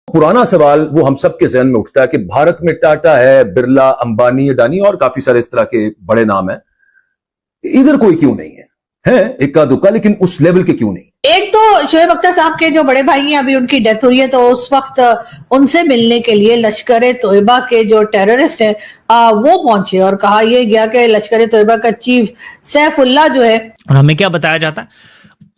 पुराना सवाल वो हम सब के ज़हन में उठता है कि भारत में टाटा है, बिरला, अंबानी, अडानी और काफी सारे इस तरह के बड़े नाम हैं, इधर कोई क्यों नहीं है इक्का दुक्का, लेकिन उस लेवल के क्यों नहीं? एक तो शोएब अख्तर साहब के जो बड़े भाई हैं, अभी उनकी डेथ हुई है, तो उस वक्त उनसे मिलने के लिए लश्कर तोयबा के जो टेररिस्ट हैं वो पहुंचे और कहा यह गया कि लश्कर तोयबा का चीफ सैफुल्लाह जो है, और हमें क्या बताया जाता है,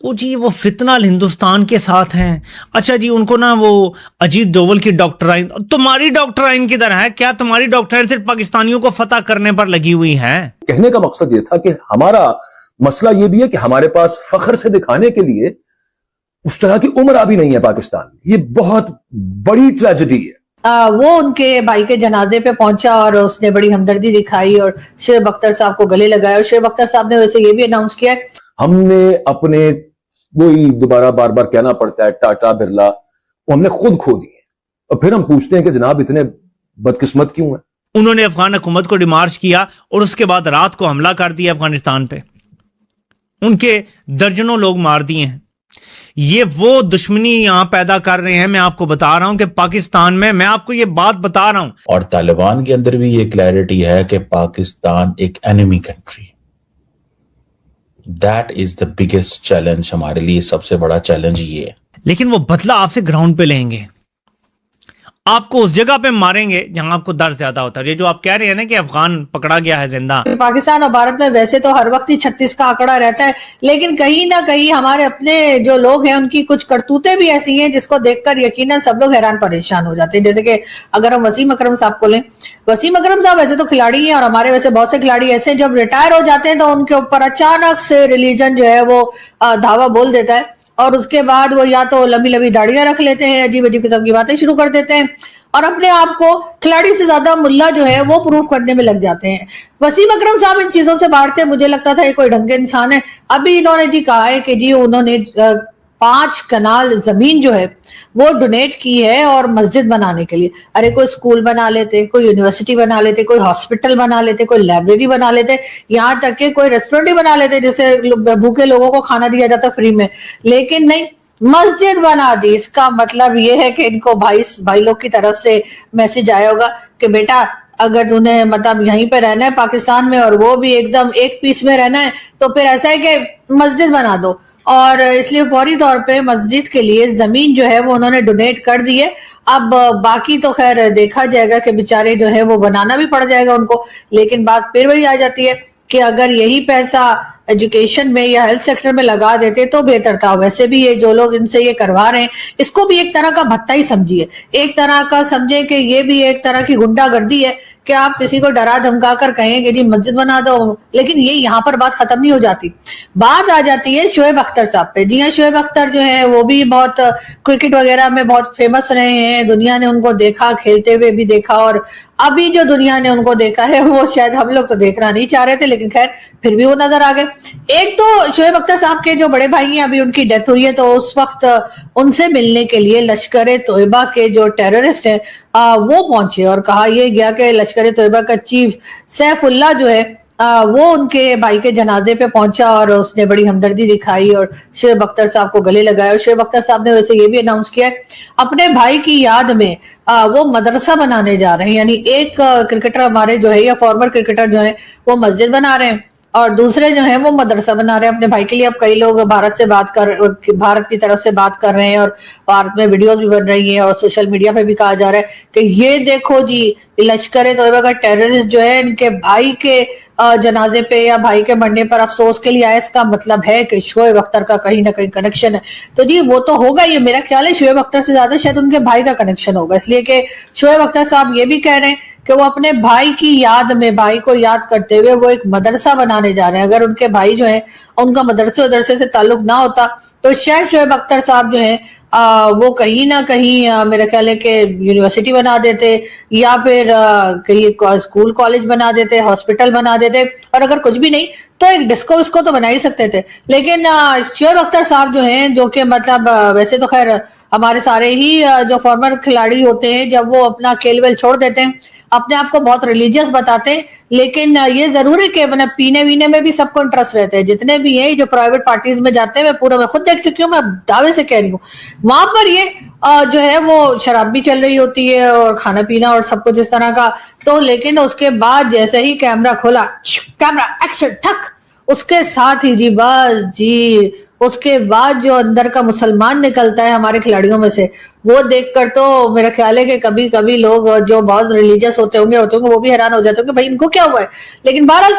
वो जी वो फितनाल हिंदुस्तान के साथ हैं। अच्छा जी, उनको ना वो अजीत डोवल की डॉक्टराइन, तुम्हारी डॉक्टराइन किधर है? क्या तुम्हारी डॉक्टराइन सिर्फ पाकिस्तानियों को फतह करने पर लगी हुई है? कहने का मकसद ये था कि हमारा मसला ये भी है कि हमारे पास फख्र से दिखाने के लिए उस तरह की उम्र भी नहीं है पाकिस्तान में। ये बहुत बड़ी ट्रेजेडी है। वो उनके भाई के जनाजे पे पहुंचा और उसने बड़ी हमदर्दी दिखाई और शोएब अख्तर साहब को गले लगाया। और शोएब अख्तर साहब ने वैसे ये भी अनाउंस किया है, हमने अपने, वही दोबारा बार बार कहना पड़ता है, टाटा बिरला वो हमने खुद खो दिए, और फिर हम पूछते हैं कि जनाब इतने बदकिस्मत क्यों हैं? उन्होंने अफगान हुकूमत को डिमार्च किया और उसके बाद रात को हमला कर दिया अफगानिस्तान पे, उनके दर्जनों लोग मार दिए हैं। ये वो दुश्मनी यहां पैदा कर रहे हैं। मैं आपको बता रहा हूं कि पाकिस्तान में, मैं आपको ये बात बता रहा हूं, और तालिबान के अंदर भी ये क्लैरिटी है कि पाकिस्तान एक enemy country. That is the biggest challenge, हमारे लिए सबसे बड़ा चैलेंज ये है। लेकिन वो बदला आपसे ग्राउंड पे लेंगे, आपको उस जगह पे मारेंगे जहां आपको डर ज्यादा होता है। ये जो आप कह रहे हैं ना कि अफगान पकड़ा गया है जिंदा, पाकिस्तान और भारत में वैसे तो हर वक्त ही 36 का आंकड़ा रहता है, लेकिन कहीं ना कहीं हमारे अपने जो लोग हैं उनकी कुछ करतूतें भी ऐसी हैं जिसको देखकर यकीनन सब लोग हैरान परेशान हो जाते हैं। जैसे कि अगर हम वसीम अकरम साहब को लें, वसीम अकरम साहब वैसे तो खिलाड़ी हैं और हमारे वैसे बहुत से खिलाड़ी ऐसे जब रिटायर हो जाते हैं तो उनके ऊपर अचानक से रिलीजन जो है वो धावा बोल देता है और उसके बाद वो या तो लंबी लंबी दाढ़ियां रख लेते हैं, अजीब अजीब किस्म की बातें शुरू कर देते हैं और अपने आप को खिलाड़ी से ज्यादा मुल्ला जो है वो प्रूफ करने में लग जाते हैं। वसीम अकरम साहब इन चीजों से बाहर थे, मुझे लगता था ये कोई ढंग के इंसान है। अभी इन्होंने जी कहा है कि जी उन्होंने 5 कनाल जमीन जो है वो डोनेट की है और मस्जिद बनाने के लिए। अरे कोई स्कूल बना लेते, कोई यूनिवर्सिटी बना लेते, कोई हॉस्पिटल बना लेते, कोई लाइब्रेरी बना लेते, यहाँ तक कि कोई रेस्टोरेंट ही बना लेते जिससे भूखे लोगों को खाना दिया जाता फ्री में, लेकिन नहीं, मस्जिद बना दी। इसका मतलब ये है कि इनको भाई लोग की तरफ से मैसेज आया होगा कि बेटा अगर तूने मतलब यहीं पे रहना है पाकिस्तान में और वो भी एकदम एक पीस में रहना है तो फिर ऐसा है कि मस्जिद बना दो। और इसलिए फौरी तौर पे मस्जिद के लिए जमीन जो है वो उन्होंने डोनेट कर दी है। अब बाकी तो खैर देखा जाएगा कि बेचारे जो है वो बनाना भी पड़ जाएगा उनको। लेकिन बात फिर वही आ जाती है कि अगर यही पैसा एजुकेशन में या हेल्थ सेक्टर में लगा देते तो बेहतर था। वैसे भी ये जो लोग इनसे ये करवा रहे हैं इसको भी एक तरह का भत्ता ही समझिए, एक तरह का समझे कि ये भी एक तरह की गुंडागर्दी है कि आप किसी को डरा धमका कर कहें कि जी मस्जिद बना दो। लेकिन ये यहाँ पर बात खत्म नहीं हो जाती, बात आ जाती है शोएब अख्तर साहब पे। जी हाँ, शोएब अख्तर जो है वो भी बहुत क्रिकेट वगैरह में बहुत फेमस रहे हैं, दुनिया ने उनको देखा, खेलते हुए भी देखा, और अभी जो दुनिया ने उनको देखा है वो शायद हम लोग तो देखना नहीं चाह रहे थे, लेकिन खैर फिर भी वो नजर आ गए। एक तो शोएब अख्तर साहब के जो बड़े भाई हैं, अभी उनकी डेथ हुई है, तो उस वक्त उनसे मिलने के लिए लश्कर तोयबा के जो टेररिस्ट हैं वो पहुंचे और कहा यह गया कि लश्कर तोयबा का चीफ सैफुल्लाह जो है वो उनके भाई के जनाजे पे पहुंचा और उसने बड़ी हमदर्दी दिखाई और शोएब अख्तर साहब को गले लगाया। और शोएब अख्तर साहब ने वैसे ये भी अनाउंस किया है अपने भाई की याद में वो मदरसा बनाने जा रहे हैं। यानी एक क्रिकेटर हमारे जो है या फॉर्मर क्रिकेटर जो है वो मस्जिद बना रहे हैं और दूसरे जो है वो मदरसा बना रहे हैं अपने भाई के लिए। अब कई लोग भारत की तरफ से बात कर रहे हैं और भारत में वीडियोस भी बन रही हैं और सोशल मीडिया पे भी कहा जा रहा है कि ये देखो जी लश्कर तोयबा का टेररिस्ट जो है इनके भाई के जनाजे पे या भाई के मरने पर अफसोस के लिए आया। इसका मतलब है कि शोएब अख्तर का कहीं ना कहीं कनेक्शन है। तो जी वो तो होगा, ये मेरा ख्याल है शोएब अख्तर से ज्यादा शायद उनके भाई का कनेक्शन होगा, इसलिए कि शोएब अख्तर साहब ये भी कह रहे हैं कि वो अपने भाई की याद में, भाई को याद करते हुए वो एक मदरसा बनाने जा रहे हैं। अगर उनके भाई जो है उनका मदरसे से ताल्लुक ना होता तो शायद शोएब अख्तर साहब जो है वो कहीं ना कहीं मेरा ख्याल है कि यूनिवर्सिटी बना देते या फिर कहीं स्कूल कॉलेज बना देते, हॉस्पिटल बना देते, और अगर कुछ भी नहीं तो एक डिस्को तो बना ही सकते थे। लेकिन शोएब अख्तर साहब जो हैं, जो कि मतलब वैसे तो खैर हमारे सारे ही जो फॉर्मर खिलाड़ी होते हैं जब वो अपना खेल वेल छोड़ देते हैं अपने आप को बहुत रिलीजियस बताते हैं, लेकिन ये जरूर है कि मतलब पीने वीने में भी सबको इंटरेस्ट रहता है। जितने भी हैं जो प्राइवेट पार्टीज में जाते हैं, मैं खुद देख चुकी हूँ, मैं दावे से कह रही हूँ, वहां पर ये जो है वो शराब भी चल रही होती है और खाना पीना और सब कुछ इस तरह का। तो लेकिन उसके बाद जैसे ही कैमरा खोला, कैमरा एक्शन ठक, उसके साथ ही जी बस जी, उसके बाद जो अंदर का मुसलमान निकलता है हमारे खिलाड़ियों में से, वो देखकर तो मेरा ख्याल है कि कभी कभी लोग जो बहुत रिलीजियस होते होंगे वो भी हैरान हो जाते होंगे भाई इनको क्या हुआ है। लेकिन बहरहाल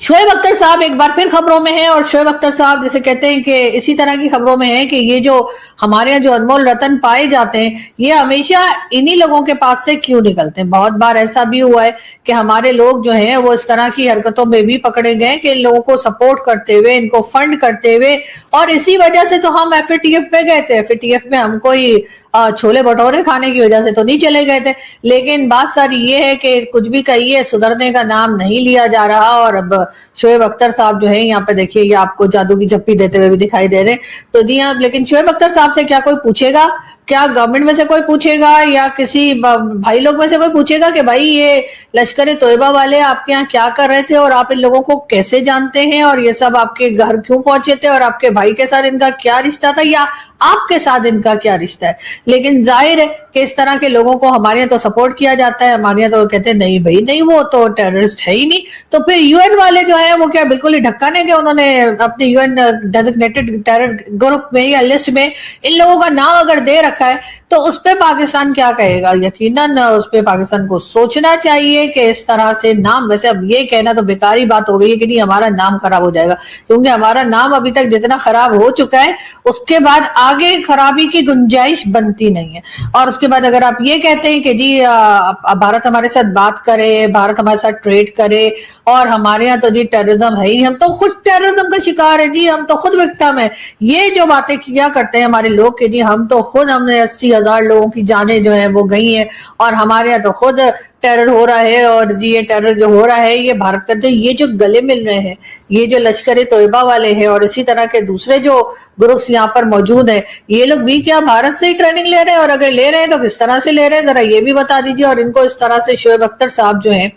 शोएब अख्तर साहब एक बार फिर खबरों में हैं, और शोएब अख्तर साहब जैसे कहते हैं कि इसी तरह की खबरों में है कि ये जो हमारे यहाँ जो अनमोल रतन पाए जाते हैं, ये हमेशा इन्हीं लोगों के पास से क्यों निकलते हैं। बहुत बार ऐसा भी हुआ है कि हमारे लोग जो हैं वो इस तरह की हरकतों में भी पकड़े गए कि इन लोगों को सपोर्ट करते हुए, इनको फंड करते हुए, और इसी वजह से तो हम FATF में गए थे। FATF में हम कोई छोले भटूरे खाने की वजह से तो नहीं चले गए थे, लेकिन बात सारी ये है कि कुछ भी कहिए सुधरने का नाम नहीं लिया जा रहा। और अब शोएब अख्तर साहब जो है यहाँ पे देखिए, ये आपको जादू की झप्पी देते हुए भी दिखाई दे रहे हैं। तो जी हाँ, लेकिन शोएब अख्तर साहब से क्या कोई पूछेगा, क्या गवर्नमेंट में से कोई पूछेगा या किसी भाई लोग में से कोई पूछेगा कि भाई ये लश्कर तोयबा वाले आपके यहाँ क्या कर रहे थे और आप इन लोगों को कैसे जानते हैं, और ये सब आपके घर क्यों पहुंचे थे, और आपके भाई के साथ इनका क्या रिश्ता था, या आपके साथ इनका क्या रिश्ता है। लेकिन जाहिर है कि इस तरह के लोगों को हमारे यहाँ तो सपोर्ट किया जाता है, हमारे यहाँ तो कहते हैं नहीं भाई नहीं, वो तो टेररिस्ट है ही नहीं। तो फिर UN वाले जो है वो क्या बिल्कुल ही ढक्का नहीं, उन्होंने अपने UN डेजिग्नेटेड टेरर ग्रुप में या लिस्ट में इन लोगों का नाम अगर दे रखा है, तो उस पे पाकिस्तान क्या कहेगा। यकीनन उस पे पाकिस्तान को सोचना चाहिए कि इस तरह से नाम, वैसे अब ये कहना तो बेकारी बात हो गई है कि नहीं हमारा नाम खराब हो जाएगा, क्योंकि हमारा नाम अभी तक जितना खराब हो चुका है उसके बाद आगे खराबी की गुंजाइश बनती नहीं है। और उसके बाद अगर आप ये कहते हैं कि जी भारत हमारे साथ बात करे, भारत हमारे साथ ट्रेड करे, और हमारे यहाँ तो जी टेररिज्म है ही, हम तो खुद टेररिज्म का शिकार है जी, हम तो खुद विक्टिम है, ये जो बातें किया करते हैं हमारे लोग कि जी हम तो खुद, हमने 80,000 लोगों की जानें जो है वो गई हैं, और हमारे यहाँ तो खुद टेरर हो रहा है, और जी ये टेरर जो हो रहा है ये भारत करते, ये जो गले मिल रहे हैं, ये जो लश्कर तोयबा वाले हैं और इसी तरह के दूसरे जो ग्रुप्स यहाँ पर मौजूद हैं, ये लोग भी क्या भारत से ही ट्रेनिंग ले रहे हैं, और अगर ले रहे हैं तो किस तरह से ले रहे हैं, जरा ये भी बता दीजिए। और इनको इस तरह से शोएब अख्तर साहब जो है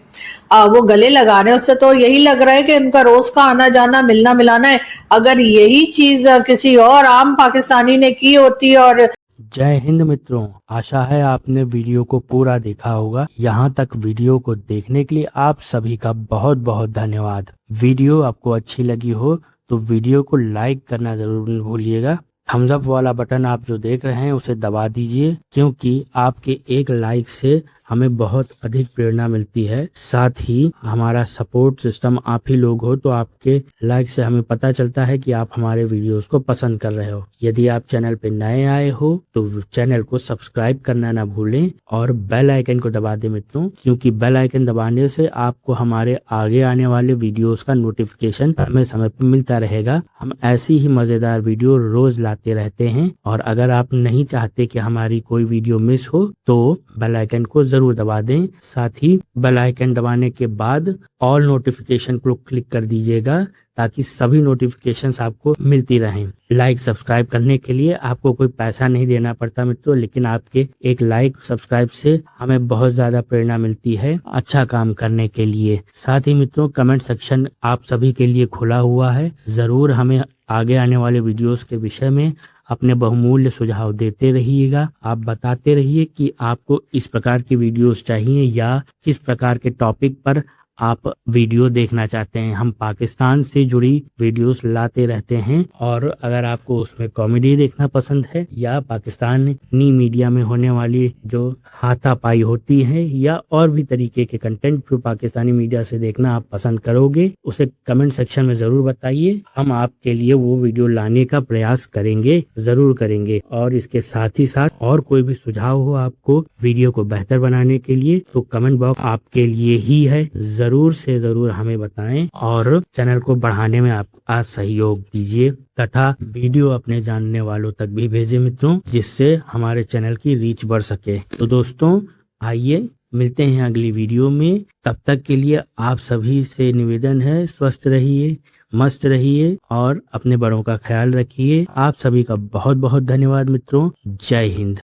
वो गले लगा रहे हैं, उससे तो यही लग रहा है कि इनका रोज का आना जाना मिलना मिलाना है। अगर यही चीज किसी और आम पाकिस्तानी ने की होती, और जय हिंद मित्रों, आशा है आपने वीडियो को पूरा देखा होगा। यहाँ तक वीडियो को देखने के लिए आप सभी का बहुत बहुत धन्यवाद। वीडियो आपको अच्छी लगी हो तो वीडियो को लाइक करना जरूर न भूलिएगा। थम्स अप वाला बटन आप जो देख रहे हैं उसे दबा दीजिए, क्योंकि आपके एक लाइक से हमें बहुत अधिक प्रेरणा मिलती है। साथ ही हमारा सपोर्ट सिस्टम आप ही लोग हो, तो आपके लाइक से हमें पता चलता है कि आप हमारे वीडियोस को पसंद कर रहे हो। यदि आप चैनल पे नए आए हो तो चैनल को सब्सक्राइब करना ना भूलें और बेल आइकन को दबा दें मित्रों, क्योंकि बेल आइकन दबाने से आपको हमारे आगे आने वाले वीडियोस का नोटिफिकेशन समय समय पर मिलता रहेगा। हम ऐसी ही मजेदार वीडियो रोज लाते रहते हैं, और अगर आप नहीं चाहते कि हमारी कोई वीडियो मिस हो तो बेल आइकन को जरूर दबा दें। साथ ही बेल आइकन दबाने के बाद ऑल नोटिफिकेशन को क्लिक कर दीजिएगा, ताकि सभी नोटिफिकेशंस आपको मिलती रहें। लाइक सब्सक्राइब करने के लिए आपको कोई पैसा नहीं देना पड़ता मित्रों, लेकिन आपके एक लाइक सब्सक्राइब से हमें बहुत ज्यादा प्रेरणा मिलती है अच्छा काम करने के लिए। साथ ही मित्रों, कमेंट सेक्शन आप सभी के लिए खुला हुआ है। जरूर हमें आगे आने वाले वीडियोस के विषय में अपने बहुमूल्य सुझाव देते रहिएगा। आप बताते रहिए कि आपको इस प्रकार की वीडियोस चाहिए या किस प्रकार के टॉपिक पर आप वीडियो देखना चाहते हैं। हम पाकिस्तान से जुड़ी वीडियोस लाते रहते हैं, और अगर आपको उसमें कॉमेडी देखना पसंद है या पाकिस्तानी मीडिया में होने वाली जो हाथापाई होती है या और भी तरीके के कंटेंट जो पाकिस्तानी मीडिया से देखना आप पसंद करोगे, उसे कमेंट सेक्शन में जरूर बताइए। हम आपके लिए वो वीडियो लाने का प्रयास करेंगे, जरूर करेंगे। और इसके साथ ही साथ और कोई भी सुझाव हो आपको वीडियो को बेहतर बनाने के लिए, तो कमेंट बॉक्स आपके लिए ही है। जरूर से जरूर हमें बताएं और चैनल को बढ़ाने में आप सहयोग दीजिए, तथा वीडियो अपने जानने वालों तक भी भेजें मित्रों, जिससे हमारे चैनल की रीच बढ़ सके। तो दोस्तों आइए मिलते हैं अगली वीडियो में। तब तक के लिए आप सभी से निवेदन है, स्वस्थ रहिए, मस्त रहिए और अपने बड़ों का ख्याल रखिए। आप सभी का बहुत बहुत धन्यवाद मित्रों। जय हिंद।